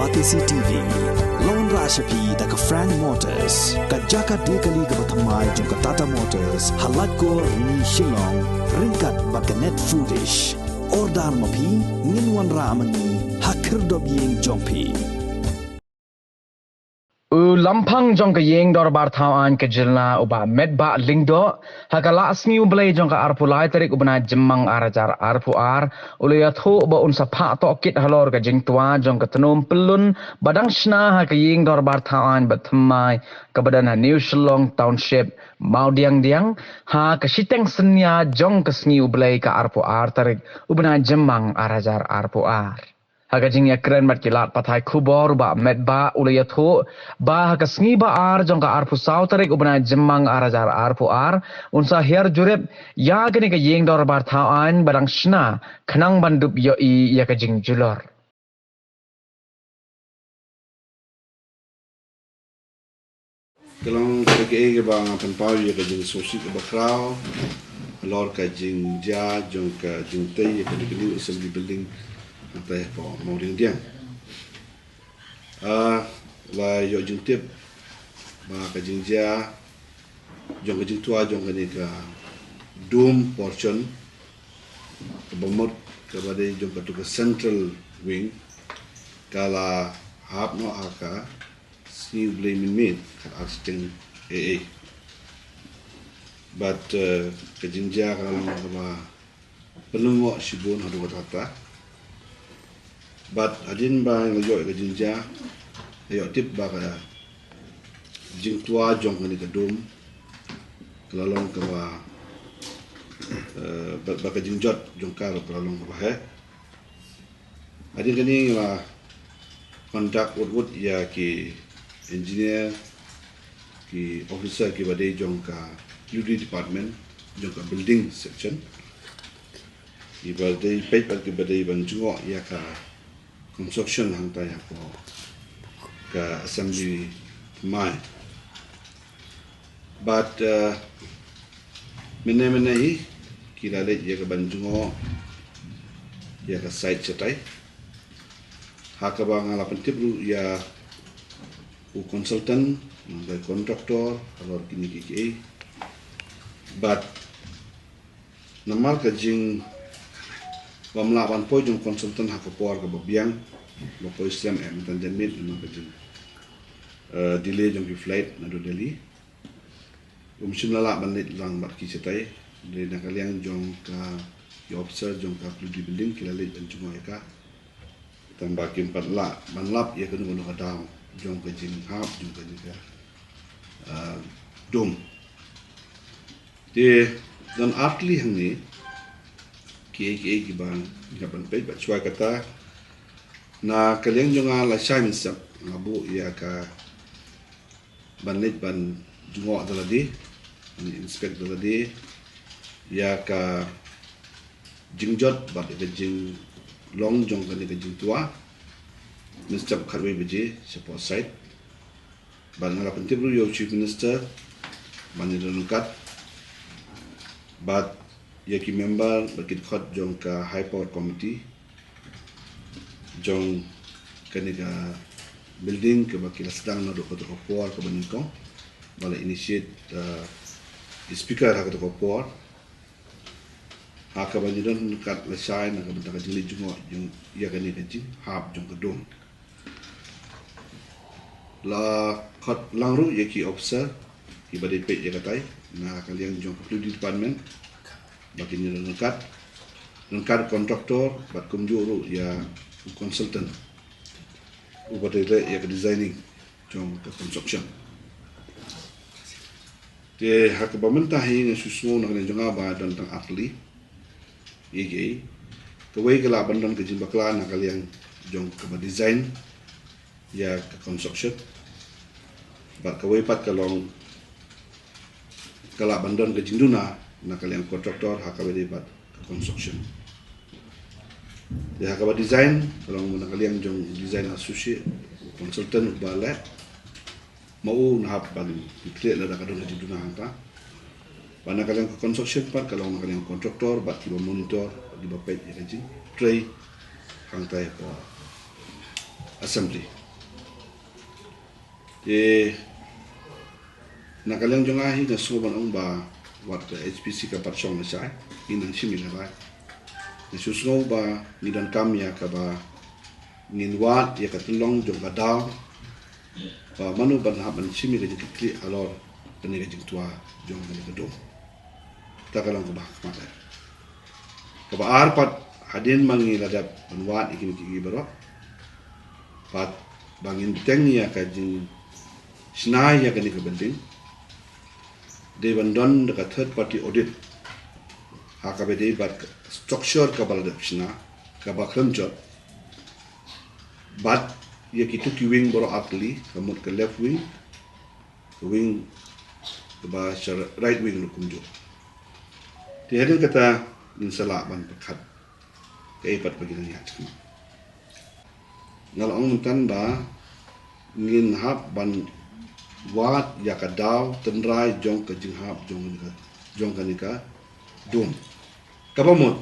Batisi TV, Lone Rashapi da ka Frank Motors, ka Jaka Dekali ka Batamai jong ka Tata Motors, halat ko ni Shillong, ringkat baka net foodish, ordar mapi, ninwan ramani, hakir dobiyeng jongpi. Lampang jong ka yeng dorbar thawan ka jilna uba medba lingdo hakala asmi ublay jong ka arpulai tarik ubna jemmang arajar arpu ar ulaya thu ba unsa pha to kit halor ka jing tua jong ka tenum pelun badang shna ha ka yeng dorbar thawan batmai ka badana New Shillong Township Maudiang diang ha ka siteng senya jong ka smi ublay ka arpu ar tarik ubna jemmang arajar arpu ar. Haga jing ya keren mat kilat patai kubor ba medba ulaya thu ba haga sngi ba ar jong ka arpu saw tarik ubna jemmang arajar arpu ar unsa her jurep ya gani ka yeng dor bar thawan badang shna khnang bandup yo I ya ka jing julor. Kalong ke bang apan pau ya ka jing sosi ka bakrao lor ka jing ja jong ka jing tei ya ka dikini assembly building antay po Maudiang diang la yo jing tip ba ka jing ja jong ka jing tua jong ka ni ka dome portion ka bomot ka badai jong ka tu ka central wing kala hap no aka sni blay min ka asting AA but ka jing ja ka lang ba penungo sibun hadu kata but adin ba ngayo ka jinja ayo tip ba ka jing tua jong ni ka dum kalalong ka ba ka jingjot jong ka kalalong ka he adin kani la contact wood ya ki engineer ki officer ki bade jong ka UD department jong ka building section ibadai page ki bade ban jungo ya ka construction hang tayo po ka assembly mai but mene hi kilale ya ka banjungo ya ka site chatay haka ba nga lapantibru ya u consultant by contractor alor kini KKA but namal ka jing pamlawan po yung konsultan hakapor ka babiang lopo Islam dan jamit yung kajing delay yung flight na do Delhi simlala banit lang barki setay dari nakaliang yung ka officer yung ka di building kilala yung cuma ka tambakin patla manlap ya kuno ka daw yung kajing hap yung kajing ka dom de dan atli hang ni KKA ki bang gaban page bat suai kata na kalian jonga la shine sap ngabu ya ka banit ban jungo daladi ni inspect daladi ya ka jingjot bat ka jing long jong ka ni ka jing tua Mr. Kharwe beje support site ban ngala pentibru yo chief minister ban ni kat but yaki member bakit khot jong ka high power committee jong kaniga building ke bakil sedang na do ko power ko banin ko bala initiate speaker ha ko power ha ka banin don kat la shine na ka benta ka jili jungo jong ya kani ka jing hab jong ka dom la khot langru yaki officer ki badai pe ya katai na kalian jong ka department bagi ni lengkap kontraktor bat kumjuru ya consultant ubadai ya designing jong ke construction de hak pemerintah ini susu nak ni jonga ba dan tang atli igi kawai kala bandan ke jimbakla nak kalian jong ke design ya ke construction bat kawai pat kalong kala bandan ke jinduna na kalian kontraktor hakabadi bat construction ya hakabad design kalau na kalian jong design associate consultant bala mau na ban dikle la kadon di duna hangka bana kalian construction part kalau na kalian kontraktor bat di monitor di bapet ya kaji tray hangta ya po assembly. Nakalang jongahi na suban ang ba wat HPC ka patsong na siya inang simi na ba. Nasusngo ba nidan kamya ka ba ninwat ya katulong jong kadaw ba manu ban haban simi ka jikli alor kani ka jingtua jong kani ka dong. Takalang ko ba kamata. Ka ba arpat hadin mangi ladap banwat ikin kiki baro. Pat bangin tengnya ka jing snai ya kani ka building. They were done the third party audit. Hakabede but structure kabaladapshna kabakramjot. But ye kitu ki wing boro atli kamut ke left wing, wing ba right wing lukumjo. Tiada kata insala ban pekat. Keipat bagian ya cuma. Ngalong mentan ba ngin hab ban wat ya kadaw tenrai jong ke jinghap jong kanika dum kabamot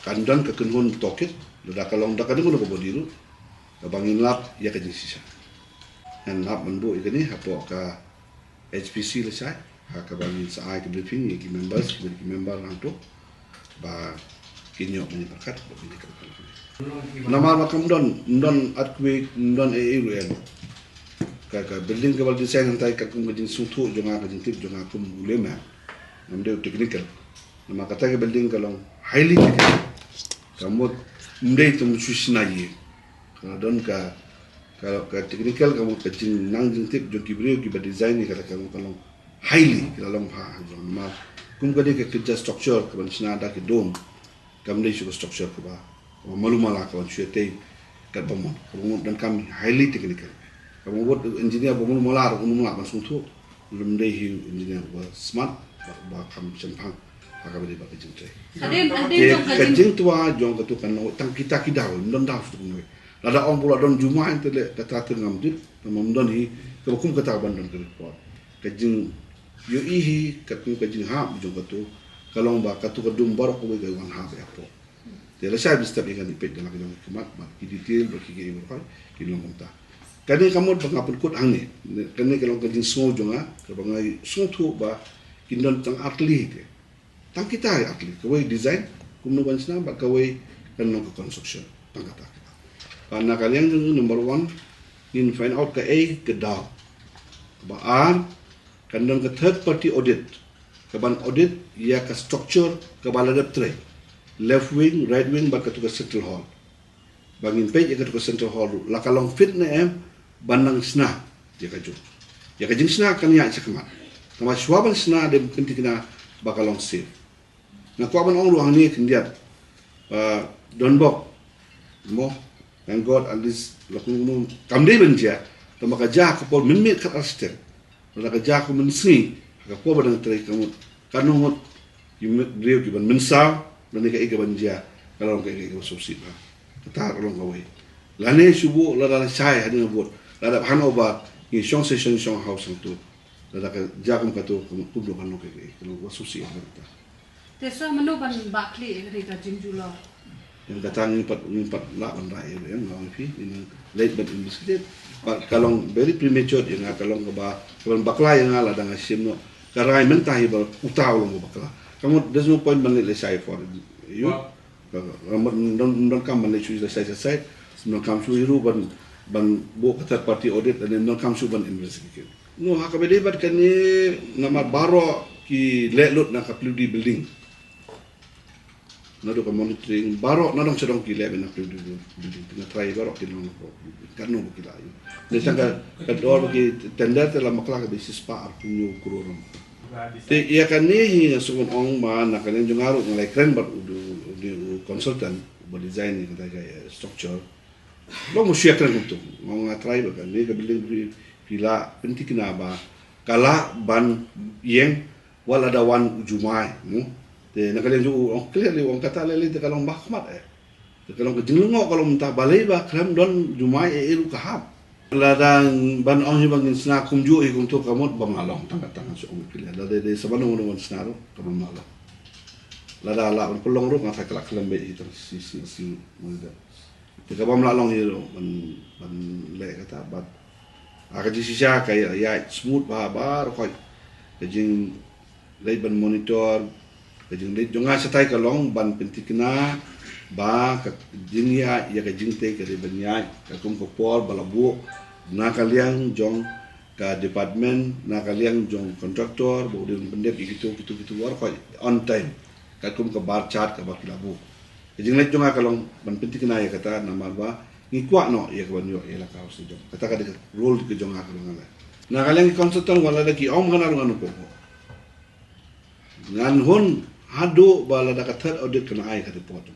kandan ke kenhun tokit lada kalong da kadung ko bodiru kabangin lap ya ke jinsisa han lap manbu igani hapo ka HPC lesai ha kabangin sa ai ke briefing ki members ki member lang to ba kinyo ni berkat begini nama makam don atwe don EUL ka building ka design hantai ka kum jin sutu jonga ka jin tip jonga kum ulema namde technical nama kata ka building ka long highly technical kamot mde tum susna ye ka don ka technical kamot ka jin nang jin tip jong kibrio ki ba design ni ka long highly ka long ha jong ma kum ka de ka kerja structure ka ban sina da ki dom kamde su structure ka ba malumala ka ban syete ka bomon dan kami highly technical. Kamu buat engineer bangun molar, umumlah langsung tu, belum deh engineer smart, bah kamu cempang, agak beri bagi jentai. Kajing tua jong ketu kan, tang kita kidau, don dah tu kunoi. Lada orang pula don Jumaat itu le kata tengam dit, tamam don hi, kebakum kata bandon ke report. Kajing yo ihi ketu kajing hab jong ketu, kalau bah ketu kedum baru kau bagi orang hab apa. Dia saya bisa ikan dipet dalam kejong kemat, bagi detail, bagi kiri berkai, kiri longkang. Kani kamu pengapun kut angni, kani kalau kajin semua jonga, kebangai semua tu bah kindon tang atli ke, tang kita atli, kawai design, kumno bansna, bah kawai kanong ke construction, tang kata. Karena kalian number one, in find out ke A ke daw, bah R, kandang ke third party audit, keban audit, ia ke structure, ke baladap tray, left wing, right wing, bah ke central hall, bangin page ia ke central hall, lakalong fit na bandang sna ya kaju ya kajing sna kan ya cakamat sama swaban sna de kenti kena bakalong save na kuaban ong ruang ni kendiat donbok mo and god at least lakum kamde benja tama kaja ko pol minmi kat arsitek la kaja ko minsi ka ko badang trai kamu kanong yumit rio ki ban minsa dan ka iga banja kalau ka iga subsidi ba ta long away lane subu la la sai hadin bot lada hanover in shong session shong house tu lada ka jakum ka tu kublo kan ke kalau wasusi ada Teso mano ban bakli ri ka jinjula yang datang ni pat la ban rai yang ngau fi in late but investigated kalau very premature yang kalau ba kalau bakla yang ala dengan simno karai mentai ba utaw lo bakla kamu there's no point ban le sai for you don't come ban le choose the side no come to you ban bo third party audit dan non kam suban investigate no hakabede bat kan ni nama baro ki lelut na kaplu di building na do ka monitoring baro na dong sedong ki le na kaplu di building na try baro ki long ko kan no ki la ni sanga ka dor ki tender te la makla ka basis pa arpunyo kurorom te ia kan ni sugun ong ma na kan yung aro ngalai kren bat udu consultant bo design ni kata structure lo mo siya kan untuk mga tribe kan ni ka building pila penting kenapa kala ban yeng wala dawan ujumai mo te nakalian ju on clear li on kata le te kalong bakmat te kalong kejinglungo kalau minta balai ba kram don jumai iru kahap ladang ban on hibang sna kumju e kum to kamot bangalong tanga so on pila la de sabano no snaro kamon mala lada la on pelong ro ngata kala klambe itu si mo Jika bom lalong itu ban le kata bat akan sisa kayak ya smooth bar koi kejing lay ban monitor kejing lay jonga setai kalong ban pentikna ba kejing ya kejing te ke banyak ka kum ko por balabu na kaliang jong ka department na kaliang jong kontraktor bodin pendep gitu war koi on time ka kum ka bar chat ka bakilabu kejing lay jonga kalong ban pentikna ya kata nama ba ngikwa no ya kawan yo ya la kau sejong kata kada role ke jonga kalong ala na kaliang konsultan wala lagi om kana nganu ko ngan hun hadu bala da ka third audit kana ai ka report